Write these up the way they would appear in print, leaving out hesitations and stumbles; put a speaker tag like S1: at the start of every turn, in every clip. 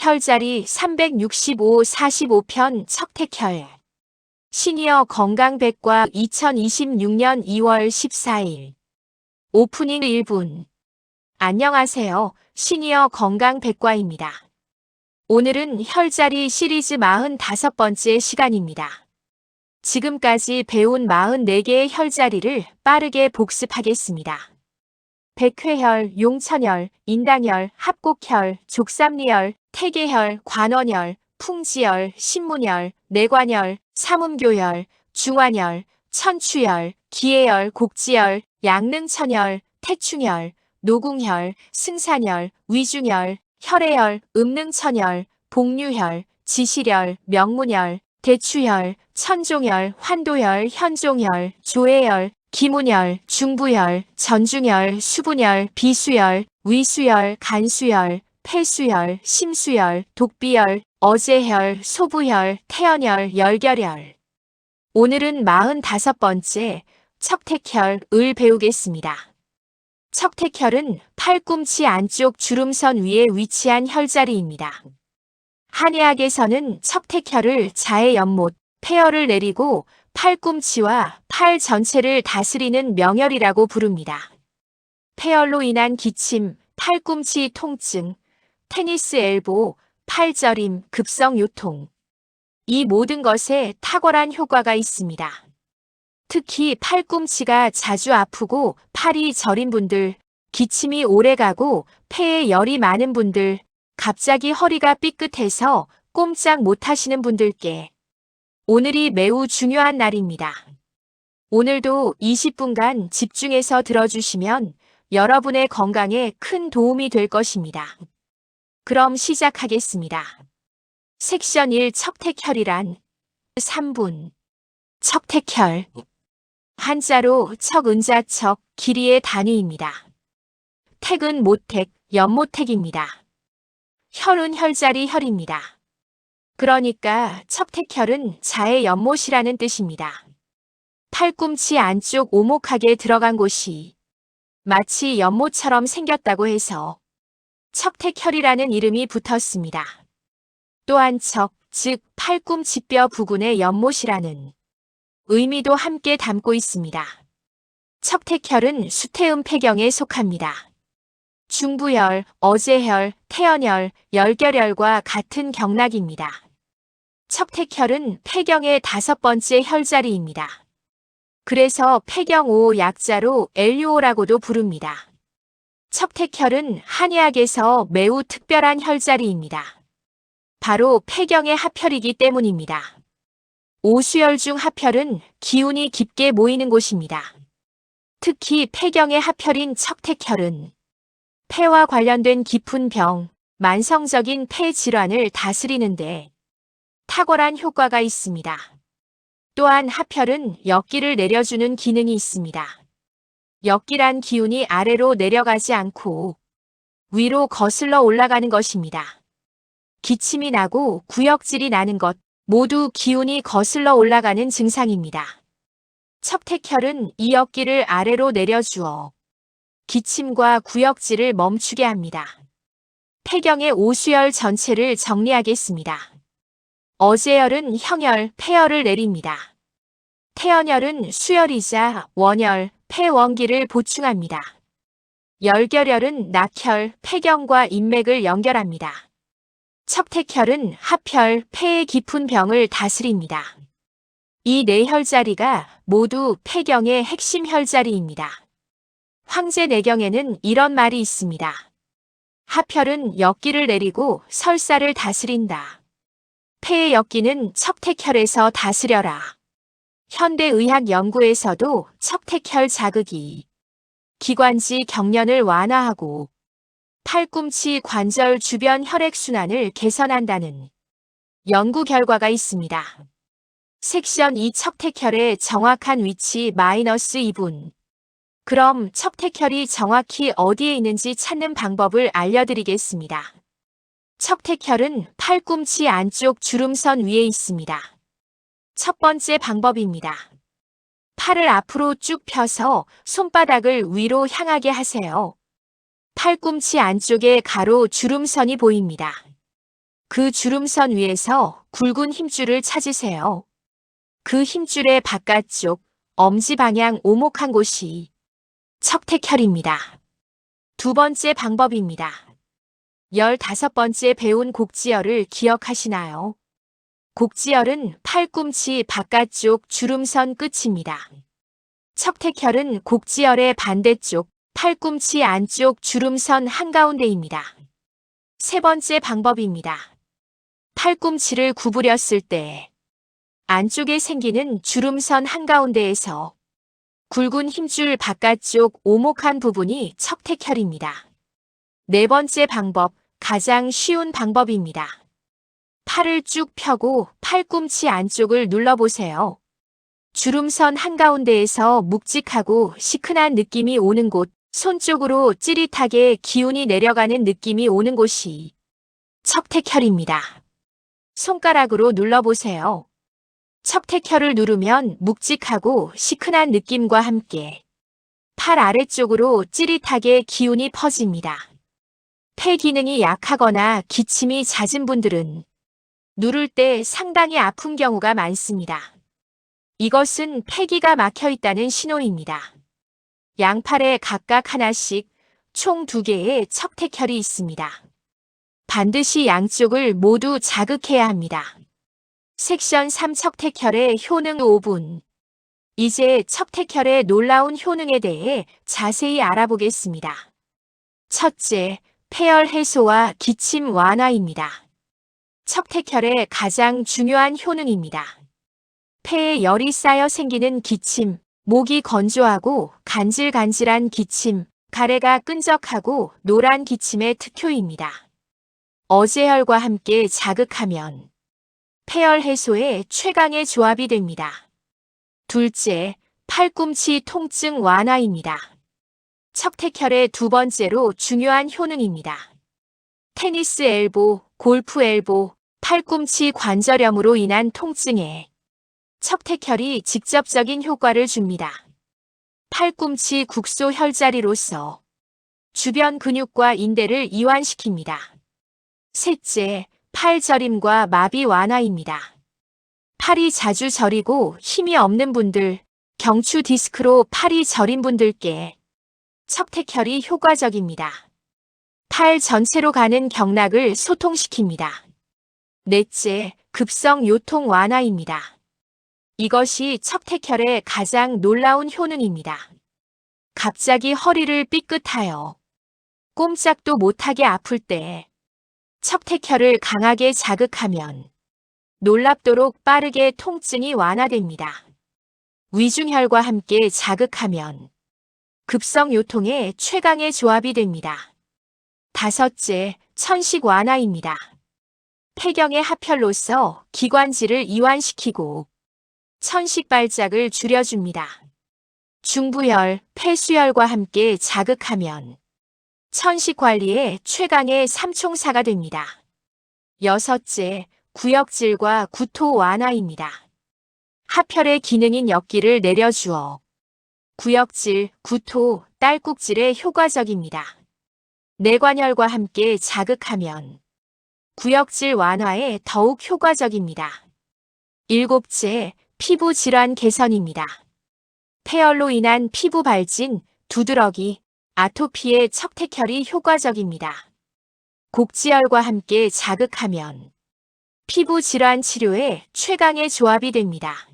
S1: 혈자리 365-45편 척택혈. 시니어 건강백과 2026년 2월 14일. 오프닝 1분. 안녕하세요. 시니어 건강백과입니다. 오늘은 혈자리 시리즈 45번째 시간입니다. 지금까지 배운 44개의 혈자리를 빠르게 복습하겠습니다. 백회혈, 용천혈, 인당혈, 합곡혈, 족삼리혈, 태계혈, 관원혈, 풍지혈, 신문혈, 내관혈, 삼음교혈, 중환혈, 천추혈, 기해혈, 곡지혈, 양릉천혈, 태충혈, 노궁혈, 승산혈, 위중혈, 혈해혈, 음릉천혈, 복류혈, 지실혈, 명문혈, 대추혈, 천종혈, 환도혈, 현종혈, 조해혈, 기문혈, 중부혈, 전중혈, 수분혈, 비수혈, 위수혈, 간수혈, 폐수혈, 심수혈, 독비혈, 어제혈, 소부혈, 태연혈, 열결혈. 오늘은 45번째 척택혈을 배우겠습니다. 척택혈은 팔꿈치 안쪽 주름선 위에 위치한 혈자리입니다. 한의학에서는 척택혈을 자의 연못, 폐혈을 내리고 팔꿈치와 팔 전체를 다스리는 명혈이라고 부릅니다. 폐혈로 인한 기침, 팔꿈치 통증, 테니스 엘보, 팔저림, 급성 요통. 이 모든 것에 탁월한 효과가 있습니다. 특히 팔꿈치가 자주 아프고 팔이 저린 분들, 기침이 오래가고 폐에 열이 많은 분들, 갑자기 허리가 삐끗해서 꼼짝 못하시는 분들께 오늘이 매우 중요한 날입니다. 오늘도 20분간 집중해서 들어주시면 여러분의 건강에 큰 도움이 될 것입니다. 그럼 시작하겠습니다. 섹션 1 척택혈이란 3분. 척택혈. 한자로 척은자척, 길이의 단위입니다. 택은 모택, 연모택입니다. 혈은 혈자리 혈입니다. 그러니까 척택혈은 자의 연못이라는 뜻입니다. 팔꿈치 안쪽 오목하게 들어간 곳이 마치 연못처럼 생겼다고 해서 척택혈이라는 이름이 붙었습니다. 또한 척, 즉 팔꿈치뼈 부근의 연못이라는 의미도 함께 담고 있습니다. 척택혈은 수태음 폐경에 속합니다. 중부혈, 어제혈, 태연혈, 열결혈과 같은 경락입니다. 척택혈은 폐경의 5번째 혈자리입니다. 그래서 폐경5 약자로 LUO라고도 부릅니다. 척택혈은 한의학에서 매우 특별한 혈자리입니다. 바로 폐경의 합혈이기 때문입니다. 5수혈 중 합혈은 기운이 깊게 모이는 곳입니다. 특히 폐경의 합혈인 척택혈은 폐와 관련된 깊은 병, 만성적인 폐 질환을 다스리는데 탁월한 효과가 있습니다. 또한 합혈은 역기를 내려주는 기능이 있습니다. 역기란 기운이 아래로 내려가지 않고 위로 거슬러 올라가는 것입니다. 기침이 나고 구역질이 나는 것 모두 기운이 거슬러 올라가는 증상입니다. 척택혈은 이 역기를 아래로 내려주어 기침과 구역질을 멈추게 합니다. 폐경의 5수혈 전체를 정리하겠습니다. 어제혈은 형혈, 폐혈을 내립니다. 태연혈은 수혈이자 원혈, 폐원기를 보충합니다. 열결혈은 낙혈, 폐경과 인맥을 연결합니다. 척택혈은 합혈, 폐의 깊은 병을 다스립니다. 이 네 혈자리가 모두 폐경의 핵심 혈자리입니다. 황제내경에는 이런 말이 있습니다. 합혈은 역기를 내리고 설사를 다스린다. 폐의 역기는 척택혈에서 다스려라. 현대의학 연구에서도 척택혈 자극이 기관지 경련을 완화하고 팔꿈치 관절 주변 혈액순환을 개선한다는 연구 결과가 있습니다. 섹션 2 척택혈의 정확한 위치 -2분. 그럼 척택혈이 정확히 어디에 있는지 찾는 방법을 알려드리겠습니다. 척택혈은 팔꿈치 안쪽 주름선 위에 있습니다. 첫 번째 방법입니다. 팔을 앞으로 쭉 펴서 손바닥을 위로 향하게 하세요. 팔꿈치 안쪽에 가로 주름선이 보입니다. 그 주름선 위에서 굵은 힘줄을 찾으세요. 그 힘줄의 바깥쪽, 엄지 방향 오목한 곳이 척택혈입니다. 두 번째 방법입니다. 15번째 배운 곡지혈을 기억하시나요? 곡지혈은 팔꿈치 바깥쪽 주름선 끝입니다. 척택혈은 곡지혈의 반대쪽 팔꿈치 안쪽 주름선 한가운데입니다. 세 번째 방법입니다. 팔꿈치를 구부렸을 때 안쪽에 생기는 주름선 한가운데에서 굵은 힘줄 바깥쪽 오목한 부분이 척택혈입니다. 네 번째 방법, 가장 쉬운 방법입니다. 팔을 쭉 펴고 팔꿈치 안쪽을 눌러보세요. 주름선 한가운데에서 묵직하고 시큰한 느낌이 오는 곳, 손 쪽으로 찌릿하게 기운이 내려가는 느낌이 오는 곳이 척택혈입니다. 손가락으로 눌러보세요. 척택혈을 누르면 묵직하고 시큰한 느낌과 함께 팔 아래쪽으로 찌릿하게 기운이 퍼집니다. 폐 기능이 약하거나 기침이 잦은 분들은 누를 때 상당히 아픈 경우가 많습니다. 이것은 폐기가 막혀 있다는 신호입니다. 양팔에 각각 하나씩 총 2개의 척택혈이 있습니다. 반드시 양쪽을 모두 자극해야 합니다. 섹션 3 척택혈의 효능 5분. 이제 척택혈의 놀라운 효능에 대해 자세히 알아보겠습니다. 첫째, 폐열 해소와 기침 완화입니다. 척택혈의 가장 중요한 효능입니다. 폐에 열이 쌓여 생기는 기침, 목이 건조하고 간질간질한 기침, 가래가 끈적하고 노란 기침의 특효입니다. 어제혈과 함께 자극하면 폐열 해소에 최강의 조합이 됩니다. 둘째, 팔꿈치 통증 완화입니다. 척택혈의 두 번째로 중요한 효능입니다. 테니스 엘보, 골프 엘보, 팔꿈치 관절염으로 인한 통증에 척택혈이 직접적인 효과를 줍니다. 팔꿈치 국소 혈자리로서 주변 근육과 인대를 이완시킵니다. 셋째, 팔 저림과 마비 완화입니다. 팔이 자주 저리고 힘이 없는 분들, 경추 디스크로 팔이 저린 분들께 척택혈이 효과적입니다. 팔 전체로 가는 경락을 소통시킵니다. 넷째, 급성 요통 완화입니다. 이것이 척택혈의 가장 놀라운 효능입니다. 갑자기 허리를 삐끗하여 꼼짝도 못하게 아플 때 척택혈을 강하게 자극하면 놀랍도록 빠르게 통증이 완화됩니다. 위중혈과 함께 자극하면 급성 요통의 최강의 조합이 됩니다. 다섯째, 천식 완화입니다. 폐경의 합혈로서 기관지를 이완시키고 천식 발작을 줄여줍니다. 중부혈, 폐수혈과 함께 자극하면 천식 관리에 최강의 삼총사가 됩니다. 여섯째, 구역질과 구토 완화입니다. 합혈의 기능인 역기를 내려주어 구역질, 구토, 딸꾹질에 효과적입니다. 내관혈과 함께 자극하면 구역질 완화에 더욱 효과적입니다. 일곱째, 피부 질환 개선입니다. 폐열로 인한 피부 발진, 두드러기, 아토피에 척택혈이 효과적입니다. 곡지혈과 함께 자극하면 피부 질환 치료에 최강의 조합이 됩니다.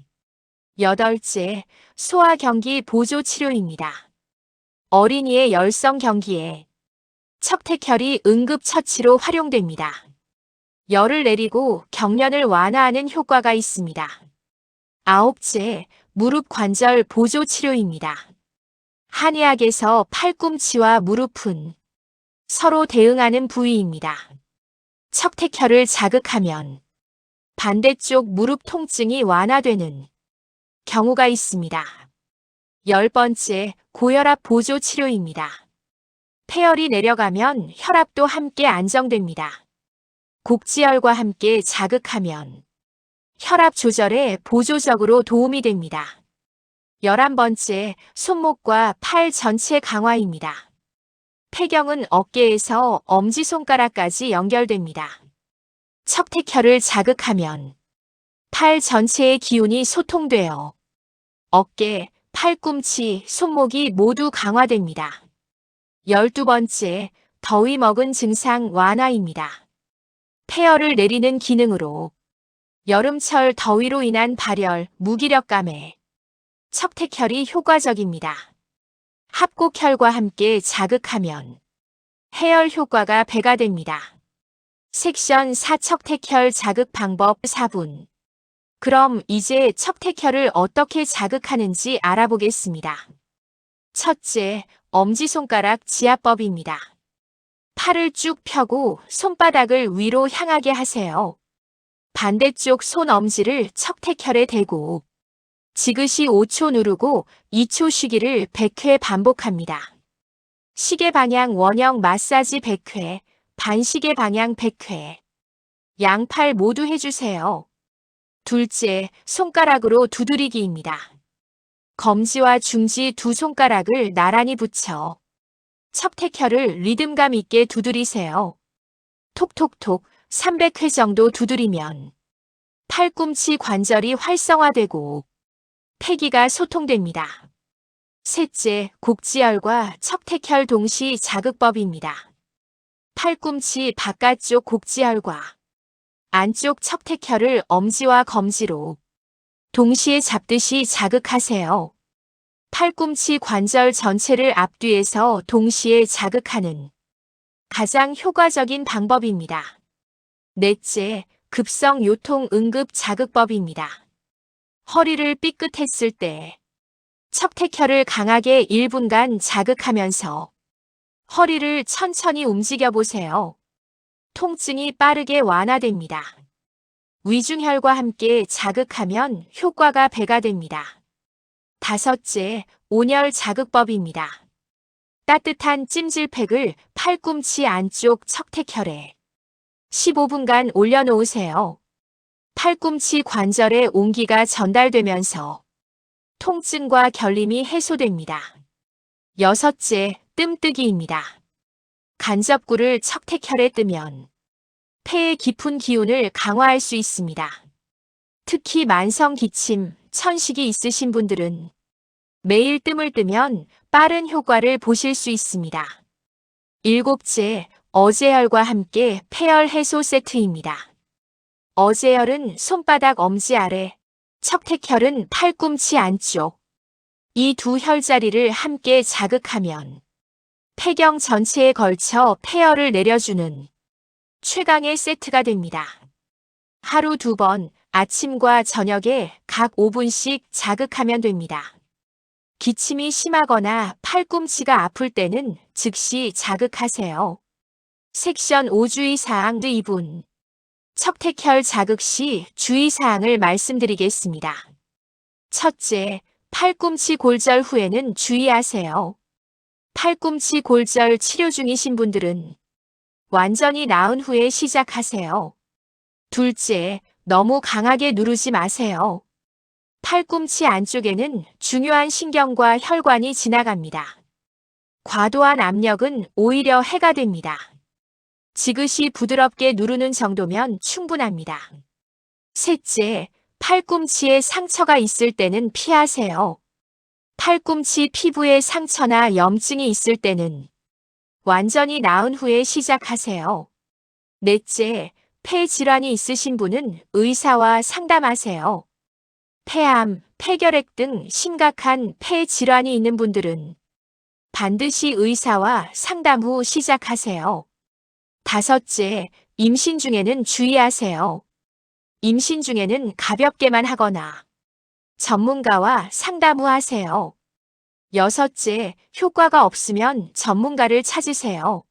S1: 여덟째, 소화경기 보조 치료입니다. 어린이의 열성 경기에 척택혈이 응급처치로 활용됩니다. 열을 내리고 경련을 완화하는 효과가 있습니다. 아홉째, 무릎 관절 보조 치료입니다. 한의학에서 팔꿈치와 무릎은 서로 대응하는 부위입니다. 척택혈을 자극하면 반대쪽 무릎 통증이 완화되는 경우가 있습니다. 10번째, 고혈압 보조 치료입니다. 폐열이 내려가면 혈압도 함께 안정됩니다. 곡지혈과 함께 자극하면 혈압 조절에 보조적으로 도움이 됩니다. 11번째, 손목과 팔 전체 강화입니다. 폐경은 어깨에서 엄지손가락까지 연결됩니다. 척택혈을 자극하면 팔 전체의 기운이 소통되어 어깨, 팔꿈치, 손목이 모두 강화됩니다. 12번째, 더위 먹은 증상 완화입니다. 폐열을 내리는 기능으로 여름철 더위로 인한 발열, 무기력감에 척택혈이 효과적입니다. 합곡혈과 함께 자극하면 해열 효과가 배가 됩니다. 섹션 4 척택혈 자극 방법 4분. 그럼 이제 척택혈을 어떻게 자극하는지 알아보겠습니다. 첫째, 엄지손가락 지압법입니다. 팔을 쭉 펴고 손바닥을 위로 향하게 하세요. 반대쪽 손 엄지를 척택혈에 대고 지그시 5초 누르고 2초 쉬기를 100회 반복합니다. 시계 방향 원형 마사지 100회, 반시계 방향 100회. 양팔 모두 해주세요. 둘째, 손가락으로 두드리기입니다. 검지와 중지 두 손가락을 나란히 붙여 척택혈을 리듬감 있게 두드리세요. 톡톡톡 300회 정도 두드리면 팔꿈치 관절이 활성화되고 폐기가 소통됩니다. 셋째, 곡지혈과 척택혈 동시 자극법입니다. 팔꿈치 바깥쪽 곡지혈과 안쪽 척택혈을 엄지와 검지로 동시에 잡듯이 자극하세요. 팔꿈치 관절 전체를 앞뒤에서 동시에 자극하는 가장 효과적인 방법입니다. 넷째, 급성 요통 응급 자극법입니다. 허리를 삐끗했을 때 척택혈을 강하게 1분간 자극하면서 허리를 천천히 움직여 보세요. 통증이 빠르게 완화됩니다. 위중혈과 함께 자극하면 효과가 배가 됩니다. 다섯째, 온열 자극법입니다. 따뜻한 찜질팩을 팔꿈치 안쪽 척택혈에 15분간 올려놓으세요. 팔꿈치 관절에 온기가 전달되면서 통증과 결림이 해소됩니다. 여섯째, 뜸뜨기입니다. 간접구를 척택혈에 뜨면 폐의 깊은 기운을 강화할 수 있습니다. 특히 만성 기침, 천식이 있으신 분들은 매일 뜸을 뜨면 빠른 효과를 보실 수 있습니다. 일곱째, 어제혈과 함께 폐열 해소 세트입니다. 어제혈은 손바닥 엄지 아래, 척택혈은 팔꿈치 안쪽. 이 두 혈자리를 함께 자극하면 폐경 전체에 걸쳐 폐열을 내려주는 최강의 세트가 됩니다. 하루 2번, 아침과 저녁에 각 5분씩 자극하면 됩니다. 기침이 심하거나 팔꿈치가 아플 때는 즉시 자극하세요. 섹션 5 주의사항 2분. 척택혈 자극 시 주의사항을 말씀드리겠습니다. 첫째, 팔꿈치 골절 후에는 주의하세요. 팔꿈치 골절 치료 중이신 분들은 완전히 나은 후에 시작하세요. 둘째, 너무 강하게 누르지 마세요. 팔꿈치 안쪽에는 중요한 신경과 혈관이 지나갑니다. 과도한 압력은 오히려 해가 됩니다. 지그시 부드럽게 누르는 정도면 충분합니다. 셋째, 팔꿈치에 상처가 있을 때는 피하세요. 팔꿈치 피부에 상처나 염증이 있을 때는 완전히 나은 후에 시작하세요. 넷째, 폐 질환이 있으신 분은 의사와 상담하세요. 폐암, 폐결핵 등 심각한 폐 질환이 있는 분들은 반드시 의사와 상담 후 시작하세요. 다섯째, 임신 중에는 주의하세요. 임신 중에는 가볍게만 하거나 전문가와 상담 후 하세요. 여섯째, 효과가 없으면 전문가를 찾으세요.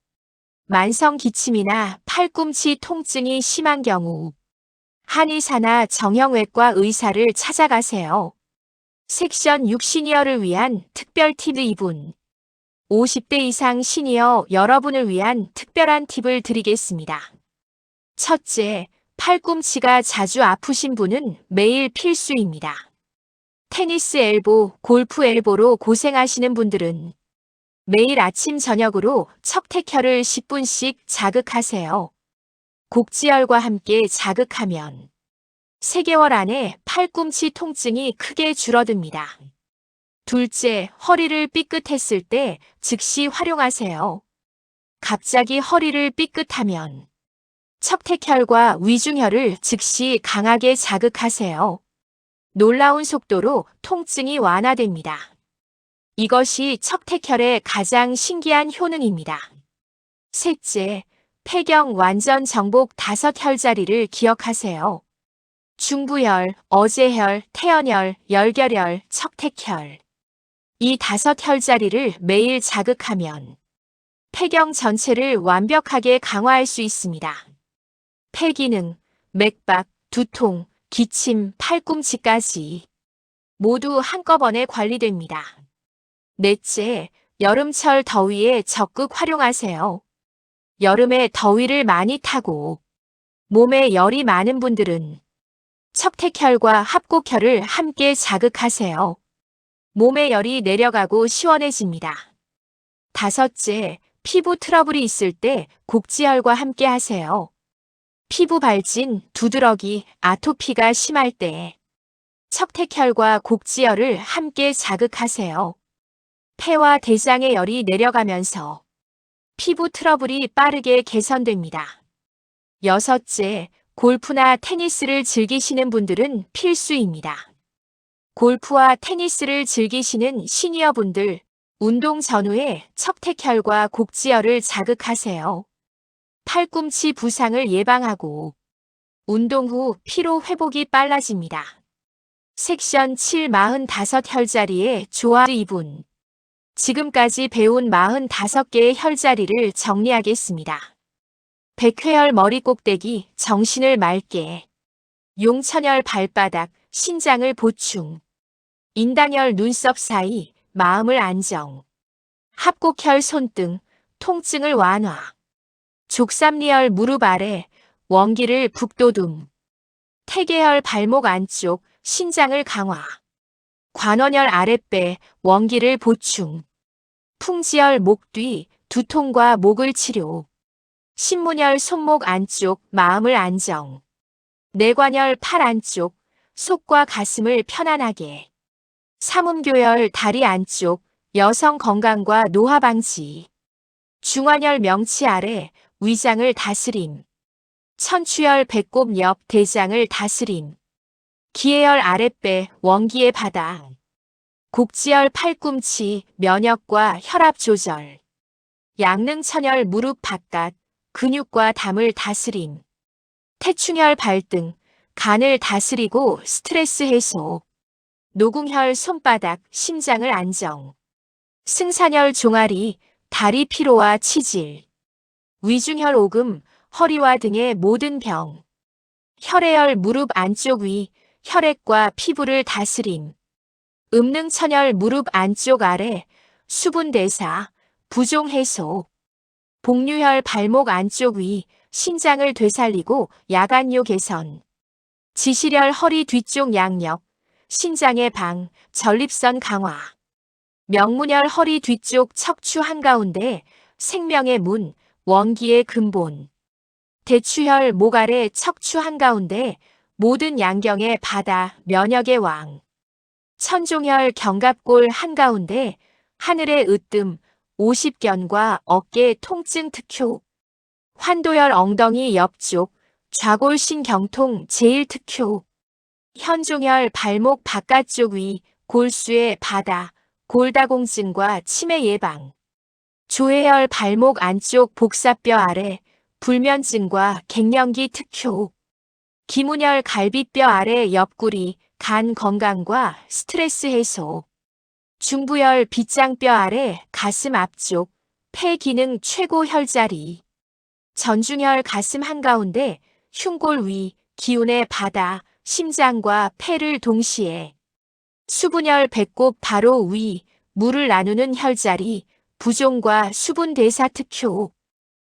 S1: 만성 기침이나 팔꿈치 통증이 심한 경우 한의사나 정형외과 의사를 찾아가세요. 섹션 6 시니어를 위한 특별 팁 2분. 50대 이상 시니어 여러분을 위한 특별한 팁을 드리겠습니다. 첫째, 팔꿈치가 자주 아프신 분은 매일 필수입니다. 테니스 엘보, 골프 엘보로 고생하시는 분들은 매일 아침 저녁으로 척택혈을 10분씩 자극하세요. 곡지혈과 함께 자극하면 3개월 안에 팔꿈치 통증이 크게 줄어듭니다. 둘째, 허리를 삐끗했을 때 즉시 활용하세요. 갑자기 허리를 삐끗하면 척택혈과 위중혈을 즉시 강하게 자극하세요. 놀라운 속도로 통증이 완화됩니다. 이것이 척택혈의 가장 신기한 효능입니다. 셋째, 폐경 완전 정복 5혈자리를 기억하세요. 중부혈, 어제혈, 태연혈, 열결혈, 척택혈. 이 5혈자리를 매일 자극하면 폐경 전체를 완벽하게 강화할 수 있습니다. 폐 기능, 맥박, 두통, 기침, 팔꿈치까지 모두 한꺼번에 관리됩니다. 넷째, 여름철 더위에 적극 활용하세요. 여름에 더위를 많이 타고 몸에 열이 많은 분들은 척택혈과 합곡혈을 함께 자극하세요. 몸의 열이 내려가고 시원해집니다. 다섯째, 피부 트러블이 있을 때 곡지혈과 함께 하세요. 피부 발진, 두드러기, 아토피가 심할 때 척택혈과 곡지혈을 함께 자극하세요. 폐와 대장의 열이 내려가면서 피부 트러블이 빠르게 개선됩니다. 여섯째, 골프나 테니스를 즐기시는 분들은 필수입니다. 골프와 테니스를 즐기시는 시니어분들, 운동 전후에 척택혈과 곡지혈을 자극하세요. 팔꿈치 부상을 예방하고 운동 후 피로 회복이 빨라집니다. 섹션 7 45혈자리의 조화 2분. 지금까지 배운 45개의 혈자리를 정리하겠습니다. 백회혈 머리 꼭대기, 정신을 맑게. 용천혈 발바닥, 신장을 보충. 인당혈 눈썹 사이, 마음을 안정. 합곡혈 손등, 통증을 완화. 족삼리혈 무릎 아래, 원기를 북돋움. 태계혈 발목 안쪽, 신장을 강화. 관원혈 아랫배, 원기를 보충. 풍지혈 목 뒤, 두통과 목을 치료. 신문혈 손목 안쪽, 마음을 안정. 내관혈 팔 안쪽, 속과 가슴을 편안하게. 삼음교혈 다리 안쪽, 여성 건강과 노화 방지. 중환혈 명치 아래, 위장을 다스림. 천추혈 배꼽 옆 대장을 다스림. 기해혈 아랫배, 원기의 바닥. 곡지혈 팔꿈치, 면역과 혈압 조절. 양릉천혈 무릎 바깥, 근육과 담을 다스림. 태충혈 발등, 간을 다스리고 스트레스 해소. 노궁혈 손바닥, 심장을 안정. 승산혈 종아리, 다리 피로와 치질. 위중혈 오금, 허리와 등의 모든 병. 혈해혈 무릎 안쪽 위, 혈액과 피부를 다스림. 음능천혈 무릎 안쪽 아래, 수분 대사, 부종 해소. 복류혈 발목 안쪽 위, 신장을 되살리고 야간요 개선. 지시혈 허리 뒤쪽 양옆, 신장의 방, 전립선 강화. 명문혈 허리 뒤쪽 척추 한가운데, 생명의 문, 원기의 근본. 대추혈 목 아래 척추 한가운데, 모든 양경의 바다, 면역의 왕. 천종혈 견갑골 한가운데, 하늘의 으뜸, 50견과 어깨 통증 특효. 환도혈 엉덩이 옆쪽, 좌골신경통 제일 특효. 현종혈 발목 바깥쪽 위, 골수의 바다, 골다공증과 치매 예방. 조해혈 발목 안쪽 복사뼈 아래, 불면증과 갱년기 특효. 기문혈 갈비뼈 아래 옆구리, 간 건강과 스트레스 해소. 중부혈 빗장뼈 아래, 가슴 앞쪽, 폐 기능 최고 혈자리. 전중혈 가슴 한가운데, 흉골 위, 기운의 바다, 심장과 폐를 동시에. 수분혈 배꼽 바로 위, 물을 나누는 혈자리, 부종과 수분 대사 특효.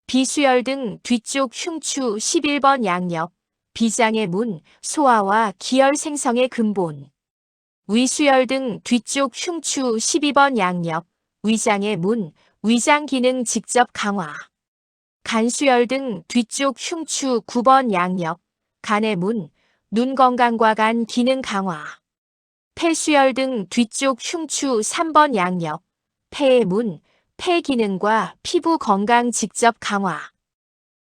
S1: 비수혈 등 뒤쪽 흉추 11번 양옆, 비장의 문, 소화와 기혈 생성의 근본. 위수혈 등 뒤쪽 흉추 12번 양옆, 위장의 문, 위장 기능 직접 강화. 간수혈 등 뒤쪽 흉추 9번 양력, 간의 문, 눈 건강과 간 기능 강화. 폐수혈 등 뒤쪽 흉추 3번 양력, 폐의 문, 폐 기능과 피부 건강 직접 강화.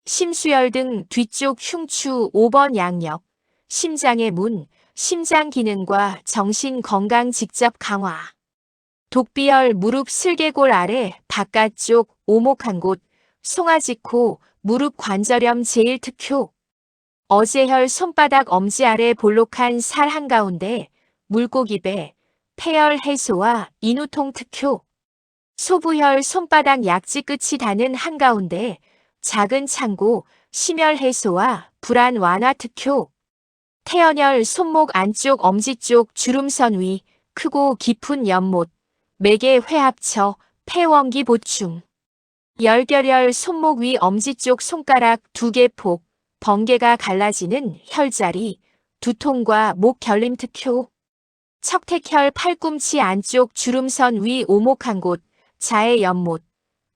S1: 심수혈 등 뒤쪽 흉추 5번 양력, 심장의 문, 심장 기능과 정신 건강 직접 강화. 독비혈 무릎 슬개골 아래 바깥쪽 오목한 곳, 송아지코, 무릎 관절염 제일 특효. 어제혈 손바닥 엄지 아래 볼록한 살 한가운데, 물고기배, 폐혈 해소와 인후통 특효. 소부혈 손바닥 약지 끝이 닿는 한가운데, 작은 창고, 심혈 해소와 불안 완화 특효. 태연혈 손목 안쪽 엄지 쪽 주름선 위, 크고 깊은 연못, 매개 회합처, 폐원기 보충. 열결혈 손목 위 엄지 쪽 손가락 2개 폭, 번개가 갈라지는 혈자리, 두통과 목 결림 특효. 척택혈 팔꿈치 안쪽 주름선 위 오목한 곳, 자해 연못,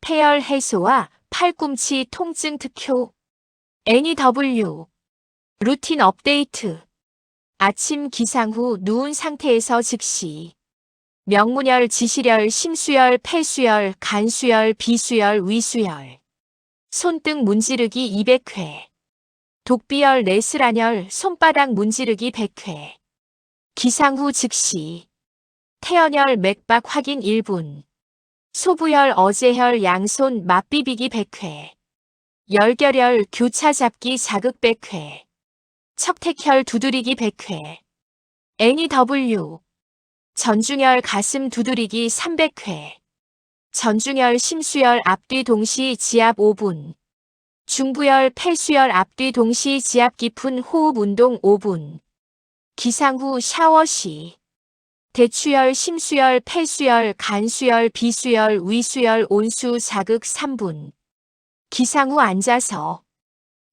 S1: 폐혈 해소와 팔꿈치 통증 특효. NEW 루틴 업데이트. 아침 기상 후 누운 상태에서 즉시 명문혈, 지시혈, 심수혈, 폐수혈, 간수혈, 비수혈, 위수혈. 손등 문지르기 200회. 독비혈, 레스란혈, 손바닥 문지르기 100회. 기상 후 즉시 태연혈 맥박 확인 1분. 소부혈, 어제혈, 양손 맞비비기 100회. 열결혈, 교차 잡기 자극 100회. 척택혈 두드리기 100회. NEW 전중혈 가슴 두드리기 300회. 전중혈 심수혈 앞뒤 동시 지압 5분. 중부혈 폐수혈 앞뒤 동시 지압 깊은 호흡 운동 5분. 기상 후 샤워 시. 대추혈 심수혈 폐수혈 간수혈 비수혈 위수혈 온수 자극 3분. 기상 후 앉아서.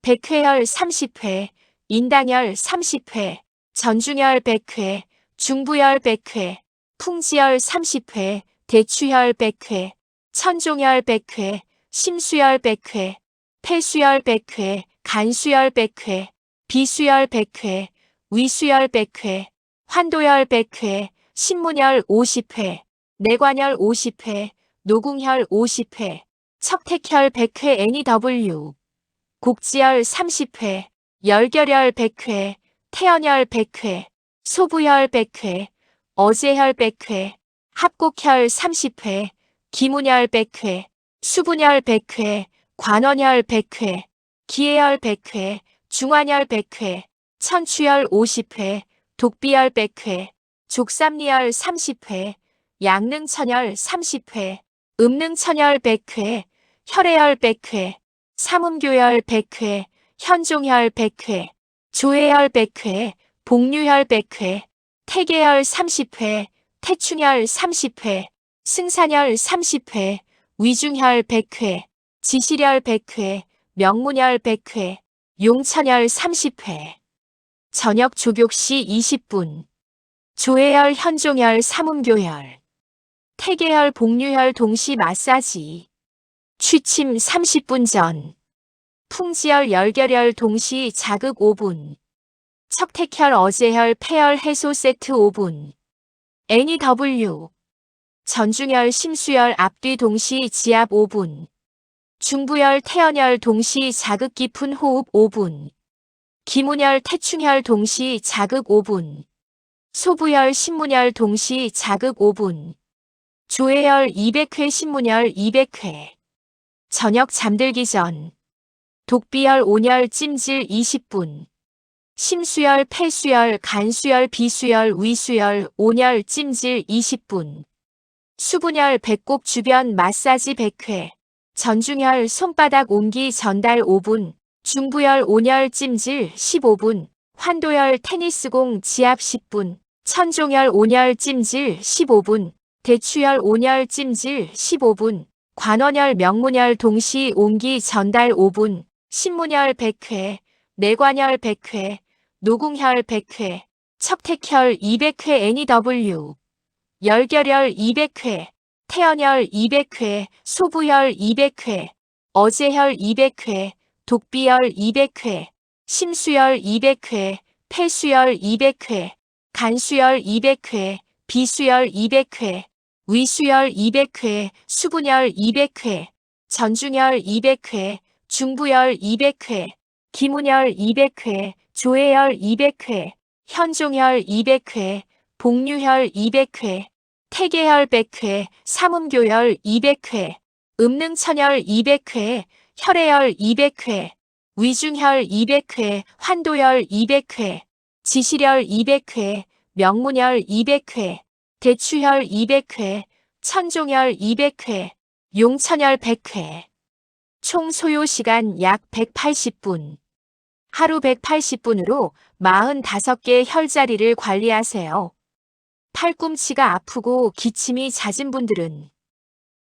S1: 백회혈 30회, 인당혈 30회, 전중혈 100회, 중부혈 100회, 풍지혈 30회, 대추혈 100회, 천종혈 100회, 심수혈 100회, 폐수혈 100회, 간수혈 100회, 비수혈 100회, 위수혈 100회, 환도혈 100회, 신문혈 50회, 내관혈 50회, 노궁혈 50회, 척택혈 100회 NEW, 곡지혈 30회, 열결혈 100회, 태연혈 100회, 소부혈 100회, 어제혈 100회, 합곡혈 30회, 기문혈 100회, 수분혈 100회, 관원혈 100회, 기해혈 100회, 중환혈 100회, 천추혈 50회, 독비혈 100회, 족삼리혈 30회, 양능천혈 30회, 음능천혈 100회, 혈해혈 100회, 삼음교혈 100회, 현종혈 100회, 조해혈 100회, 복류혈 100회, 태계혈 30회, 태충혈 30회, 승산혈 30회, 위중혈 100회, 지시혈 100회, 명문혈 100회, 용천혈 30회. 저녁 조격 시 20분. 조해혈 현종혈 삼음교혈. 태계혈 복류혈 동시 마사지. 취침 30분 전. 풍지혈 열결혈 동시 자극 5분. 척택혈 어제혈 폐혈 해소 세트 5분. NEW 전중혈 심수혈 앞뒤 동시 지압 5분. 중부혈 태연혈 동시 자극 깊은 호흡 5분. 기문혈 태충혈 동시 자극 5분. 소부혈 신문혈 동시 자극 5분. 조해혈 200회 신문혈 200회. 저녁 잠들기 전. 독비혈 온혈 찜질 20분. 심수혈 폐수혈 간수혈 비수혈 위수혈 온혈 찜질 20분. 수분혈 배꼽 주변 마사지 100회. 전중혈 손바닥 온기 전달 5분. 중부혈 온혈 찜질 15분. 환도혈 테니스공 지압 10분. 천종혈 온혈 찜질 15분. 대추혈 온혈 찜질 15분. 관원혈 명문혈 동시 온기 전달 5분. 신문혈 100회. 내관혈 100회. 노궁혈 100회. 척택혈 200회 NEW. 열결혈 200회. 태연혈 200회. 소부혈 200회. 어제혈 200회, 독비열 200회, 심수열 200회, 폐수열 200회, 간수열 200회, 비수열 200회, 위수열 200회, 수분열 200회, 전중열 200회, 중부열 200회, 기문열 200회, 조해열 200회, 현종열 200회, 복류혈 200회, 태계혈 100회, 삼음교열 200회, 음능천열 200회, 혈해열 200회, 위중혈 200회, 환도열 200회, 지시열 200회, 명문열 200회, 대추혈 200회, 천종열 200회, 용천열 100회. 총 소요 시간 약 180분. 하루 180분으로 45개 혈자리를 관리하세요. 팔꿈치가 아프고 기침이 잦은 분들은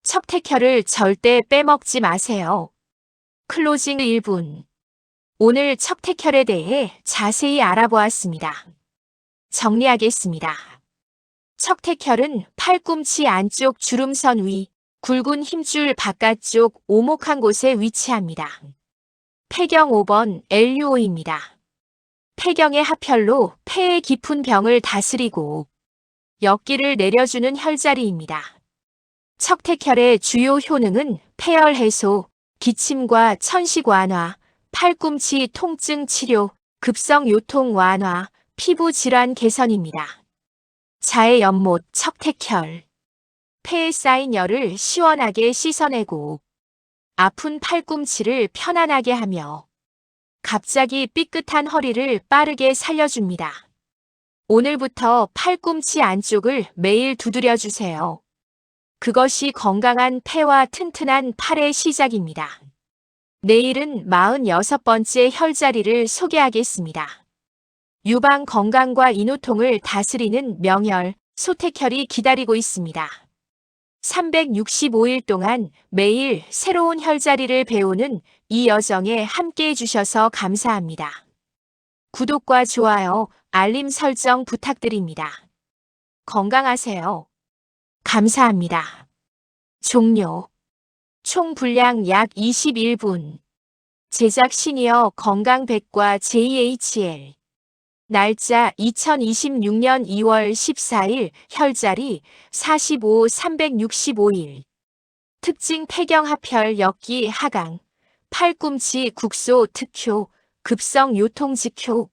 S1: 척택혈을 절대 빼먹지 마세요. 클로징 1분. 오늘 척택혈에 대해 자세히 알아보았습니다. 정리하겠습니다. 척택혈은 팔꿈치 안쪽 주름선 위, 굵은 힘줄 바깥쪽 오목한 곳에 위치합니다. 폐경 5번 LUO입니다. 폐경의 하편로 폐의 깊은 병을 다스리고 역기를 내려주는 혈자리입니다. 척택혈의 주요 효능은 폐열 해소, 기침과 천식 완화, 팔꿈치 통증 치료, 급성 요통 완화, 피부 질환 개선입니다. 자해 연못 척택혈. 폐에 쌓인 열을 시원하게 씻어내고 아픈 팔꿈치를 편안하게 하며 갑자기 삐끗한 허리를 빠르게 살려줍니다. 오늘부터 팔꿈치 안쪽을 매일 두드려 주세요. 그것이 건강한 폐와 튼튼한 팔의 시작입니다. 내일은 46번째 혈자리를 소개하겠습니다. 유방 건강과 인후통을 다스리는 명혈, 소택혈이 기다리고 있습니다. 365일 동안 매일 새로운 혈자리를 배우는 이 여정에 함께해 주셔서 감사합니다. 구독과 좋아요, 알림 설정 부탁드립니다. 건강하세요. 감사합니다. 종료. 총 분량 약 21분. 제작 시니어 건강백과 JHL. 날짜 2026년 2월 14일, 혈자리 45, 365일. 특징 폐경하편 역기 하강, 팔꿈치 국소 특효, 급성 요통 직효.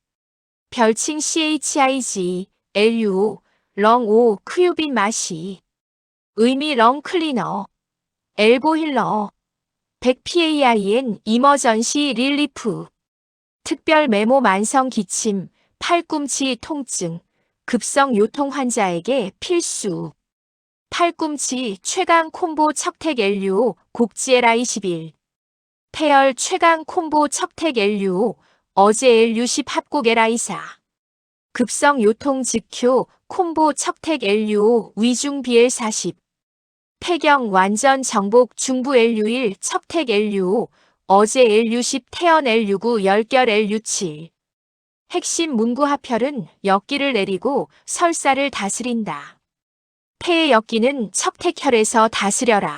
S1: 별칭 CHIG, LUO, 렁5 크유빈 마시. 의미 렁 클리너, 엘보 힐러, 100PAIN 이머전시 릴리프. 특별 메모 만성 기침, 팔꿈치 통증, 급성 요통 환자에게 필수. 팔꿈치 최강 콤보 척택 LUO 곡지에라 21. 폐열 최강 콤보 척택 LUO 어제 LU10 합곡에라 24. 급성 요통 직효 콤보 척택 LUO 위중 BL 40. 폐경 완전 정복 중부 LU1 척택 LUO 어제 LU10 태연 LU9 열결 LU7. 핵심 문구합혈은 역기를 내리고 설사를 다스린다. 폐의 역기는 척택혈에서 다스려라.